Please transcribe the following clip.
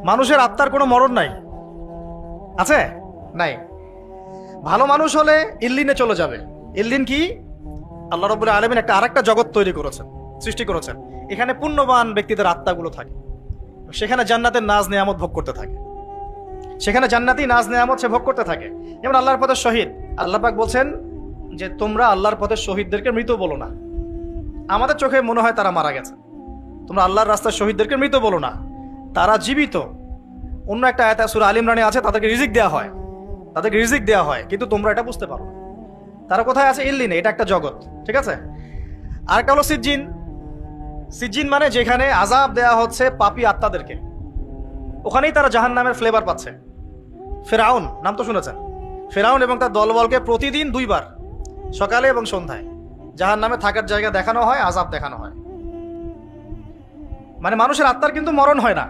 মানুষের আত্মার কোনো মরণ নাই, আছে? নাই। ভালো মানুষ হলে ইল্লিনে চলে যাবে। ইল্লিন কি? আল্লাহ রাব্বুল আলামিন একটা আরেকটা জগৎ তৈরি করেছেন, সৃষ্টি করেছেন। এখানে পুণ্যবান ব্যক্তিদের আত্মাগুলো থাকে, সেখানে জান্নাতের নাজ নেয়ামত ভোগ করতে থাকে, সেখানে জান্নাতি নাজ নেয়ামত সে ভোগ করতে থাকে। যেমন আল্লাহর পথে শহীদ, আল্লাহ পাক বলছেন যে তোমরা আল্লাহর পথে শহীদদেরকে মৃত বলো না। আমাদের চোখে মনে হয় তারা মারা গেছে। তোমরা আল্লাহর রাস্তায় শহীদদেরকে মৃত বলো না, তারা জীবিত। অন্য একটা আয়াত সূরা আল ইমরানে আছে তাদেরকে রিজিক দেওয়া হয়, তাদেরকে রিজিক দেওয়া হয়, কিন্তু তোমরা এটা বুঝতে পারো না। তারা কোথায় আছে? ইল্লিনে। এটা একটা জগৎ, ঠিক আছে? আরেকটা হলো সিজ্জিন। সিজ্জিন মানে যেখানে আযাব দেওয়া হচ্ছে পাপী আত্মাদেরকে, ওখানেই তারা জাহান্নামের ফ্লেভার পাচ্ছে। ফেরাউন নাম তো শুনেছেন? ফেরাউন এবং তার দলবলকে প্রতিদিন 2 বার, সকালে এবং সন্ধ্যায়, জাহান্নামে থাকার জায়গা দেখানো হয়, আযাব দেখানো হয়। মানে মানুষের আত্মার কিন্তু মরণ হয় না।